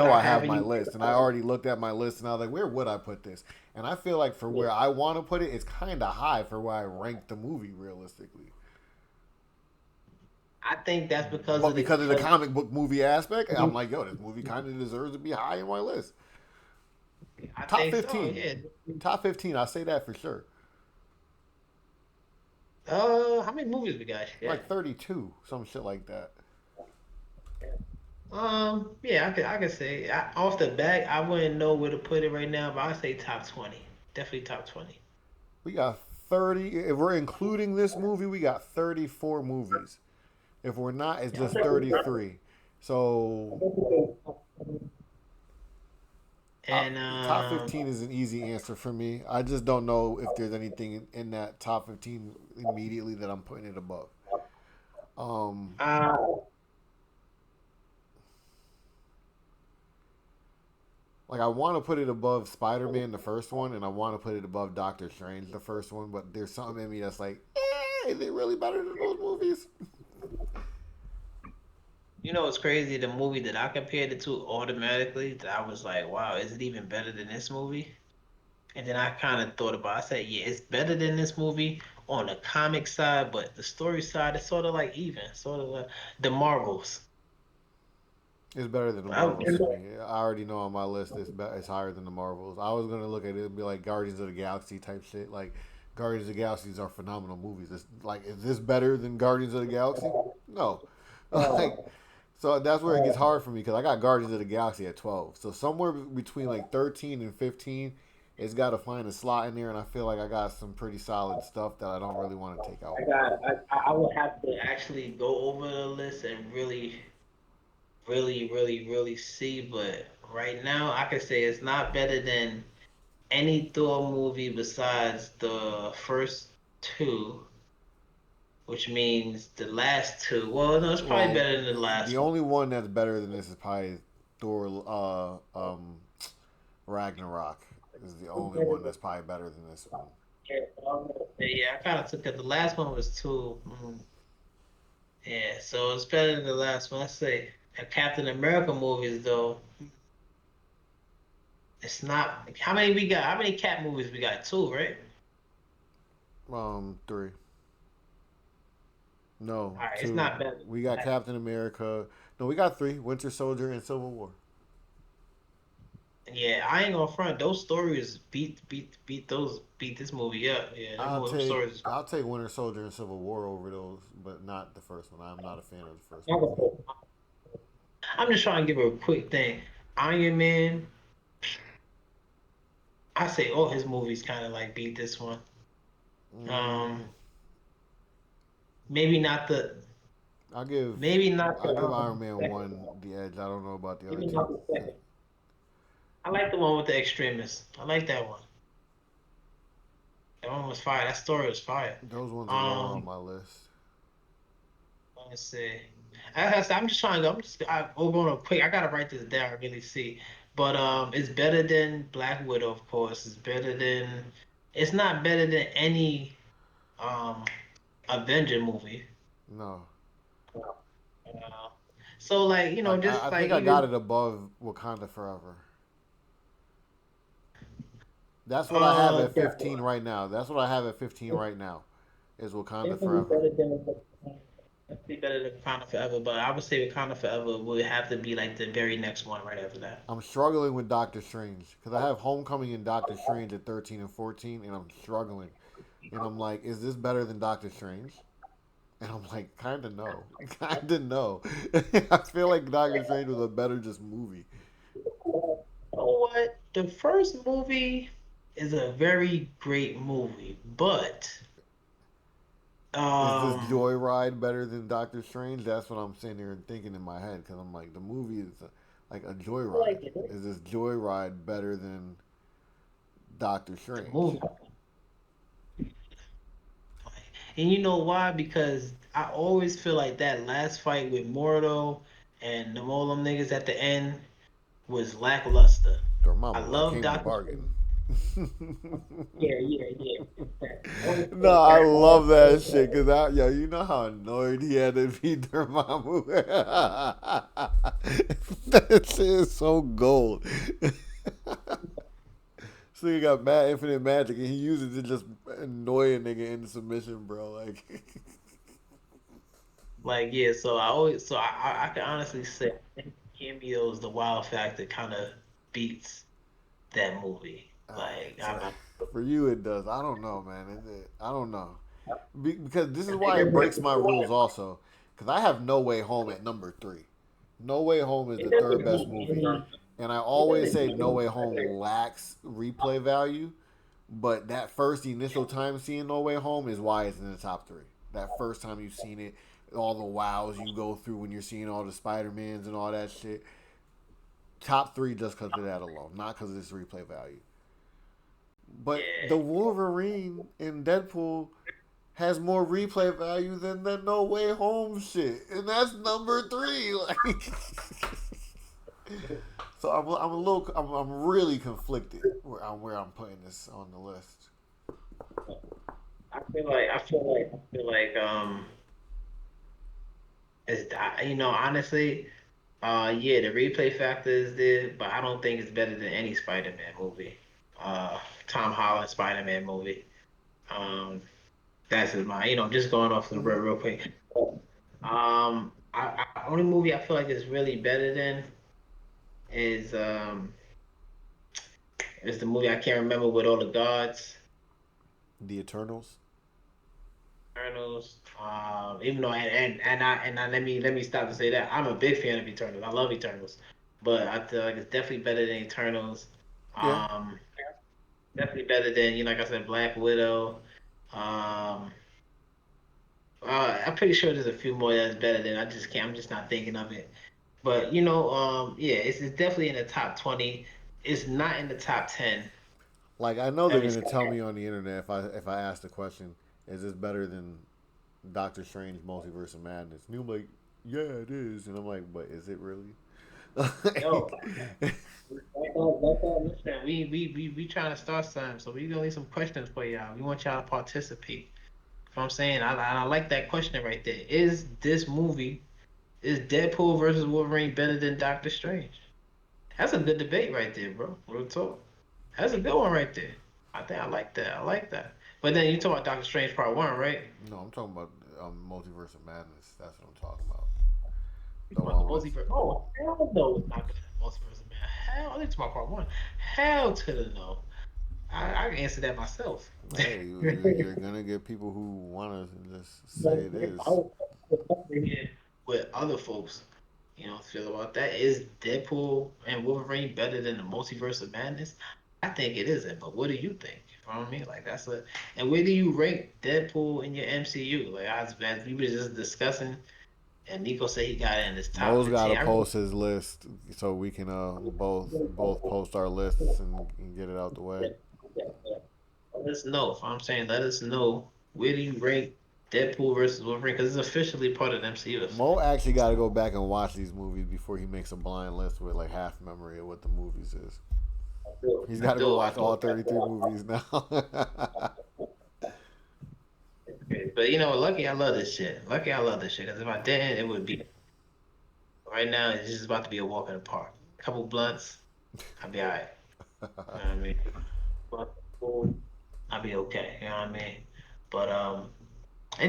but know I I have haven't my even. list, and I already looked at my list, and I was like, where would I put this? And I feel like for where I want to put it, it's kind of high for where I rank the movie realistically. I think that's because But of the because of the because comic book movie aspect, I'm like, yo, this movie kind of deserves to be high in my list. I Top think so. 15. Yeah. Top 15, I say that for sure. How many movies we got? Yeah. Like 32, some shit like that. Yeah, I could say off the back, I wouldn't know where to put it right now, but I'd say top 20. Definitely top 20. We got 30. If we're including this movie, we got 34 movies. If we're not, it's just 33. So And top 15 is an easy answer for me. I just don't know if there's anything in that top 15 immediately that I'm putting it above. Um, uh, like I want to put it above Spider-Man, the first one, and I want to put it above Doctor Strange, the first one. But there's something in me that's like, is it really better than those movies? it's crazy. The movie that I compared it to automatically, that I was like, wow, is it even better than this movie? And then I kind of thought about, I said, yeah, it's better than this movie on the comic side, but the story side is sort of like even, sort of like the Marvels. It's better than the I, Marvels to me. I already know on my list it's higher than the Marvels. I was gonna look at it and be like Guardians of the Galaxy type shit. Like Guardians of the Galaxies are phenomenal movies. It's like, is this better than Guardians of the Galaxy? No. Like, so that's where it gets hard for me because I got Guardians of the Galaxy at 12. So somewhere between like 13 and 15, it's got to find a slot in there, and I feel like I got some pretty solid stuff that I don't really want to take out. I would have to actually go over the list and really, really, really, really see. But right now, I can say it's not better than any Thor movie besides the first two, which means the last two. Well, no, it's probably Well, better than the the last one. only one that's better than this is probably Thor. Ragnarok is the only one that's probably better than this one. Yeah, I kind of took it. The last one was too. Yeah, so it's better than the last one. Let's say Captain America movies though. It's not. How many we got? How many Cap movies we got? Two, right? Three. No, All right, it's two. not better. We got Captain America. No, we got three. Winter Soldier and Civil War. Yeah, I ain't gonna front. Those stories beat this movie up. Yeah, I'll them take stories. I'll take Winter Soldier and Civil War over those, but not the first one. I'm not a fan of the first movie. I'm just trying to give her a quick thing. Iron Man. I say all his movies kind of like beat this one. Mm, Um, maybe not the. I'll give Maybe not the. I'll give Iron Man Second. one the edge. I don't know about the other Maybe two. not the second. I like the one with the extremists. I like that one. That one was fire. That story was fire. Those ones are lower on Um, my list. let's see. I'm just trying to go. We're going quick. I gotta write this down. Really see. But it's better than Black Widow, of course. It's better than. It's not better than any um Avenger movie. No, Uh, so like I just like think I got even it above Wakanda Forever. That's what I have uh at 15 right now. That's what I have at 15 right now. Is Wakanda definitely Forever. better than Wakanda Forever. But I would say Wakanda Forever would have to be like the very next one right after that. I'm struggling with Doctor Strange because I have Homecoming and Doctor Strange at 13 and 14, and I'm struggling. And I'm like, is this better than Doctor Strange? And I'm like, kind of no, kind of no. I feel like Doctor Strange was a better just movie. You know what? The first movie is a very great movie, but Is this um, Joyride better than Doctor Strange? That's what I'm sitting here and thinking in my head because I'm like, the movie is like a joyride. Is this Joyride better than Doctor the Strange? movie, and you know why? Because I always feel like that last fight with Mordo and all them niggas at the end was lackluster. I Dormammu, I love came to Doctor bargain. Strange. Yeah, yeah, yeah. Only No, thing I that love that shit because yo, you know how annoyed he had to be Dormammu. That shit is so gold. So you got mad infinite magic and he uses it to just annoy a nigga into submission, bro. Like, like yeah. So I always so I can honestly say I think cameos the wild factor kind of beats that movie. alright, Like so I'm not. for you it does. I don't know, man. I don't know. Because this is The why it bigger breaks my rules also. Because I have No Way Home at number three. No Way Home is it the third doesn't best beat movie. any. And I It always doesn't say beat No any Way Home other. lacks replay value. But that first initial time seeing No Way Home is why it's in the top three. That first time you've seen it, all the wows you go through when you're seeing all the Spider-Mans and all that shit. Top three just because of that alone, not because of this replay value. But the Yeah. Wolverine in Deadpool has more replay value than the No Way Home shit, and that's number three. Like, so I'm a little, I'm really conflicted where I'm putting this on the list. I feel like it's honestly, yeah, the replay factor is there, but I don't think it's better than any Spider-Man movie. Tom Holland Spider-Man movie. Um, that's just my, just going off the real quick. Only movie I feel like is really better than is is the movie I can't remember with all the gods. The Eternals. Eternals. Even though and I let me stop to say that I'm a big fan of Eternals. I love Eternals, but I feel like it's definitely better than Eternals. Yeah, Um, definitely better than like I said, Black Widow. Um, I'm pretty sure there's a few more that's better than I just can't. I'm just not thinking of it. But yeah, it's definitely in the top 20. It's not in the top 10. like I know they're Every gonna tell me on the internet if I ask the question, is this better than Doctor Strange Multiverse of Madness? And you're like, yeah, it is, and I'm like, but is it really? yo, Like, listen, we trying to start something, so we gonna need some questions for y'all. We want y'all to participate. You know what I'm saying? I like that question right there. Is Deadpool versus Wolverine better than Doctor Strange? That's a good debate right there, bro. Real talk. That's a good one right there. I think I like that. I like that. But then you talk about Doctor Strange Part One, right? no, I'm talking about Multiverse of Madness. That's what I'm talking about. You The talking about one the with multiverse? Oh hell no, it's not better than Multiverse of Man. Hell, I think it's my Part One. Hell to the no. I can answer that myself. hey, you're gonna get people who want to just say it I is. was here with other folks, feel about that. Is Deadpool and Wolverine better than the Multiverse of Madness? I think it isn't, but what do you think? You know what I mean? Like and where do you rank Deadpool in your MCU? Like as we were just discussing, and Nico said he got it in his top Mo's got to 15. post his list so we can both post our lists and get it out the way. Let us know. If I'm saying, let us know where do you rank Deadpool versus Wolverine because it's officially part of the MCU. Mo actually got to go back and watch these movies before he makes a blind list with like half memory of what the movies is. He's I got to go do. I watch do. all 33 movies now. But lucky I love this shit. Lucky I love this shit because if I didn't, it would be right now. It's just about to be a walk in the park. Couple blunts, I'll be alright. You know what I mean? But, cool, I'll be okay. You know what I mean? But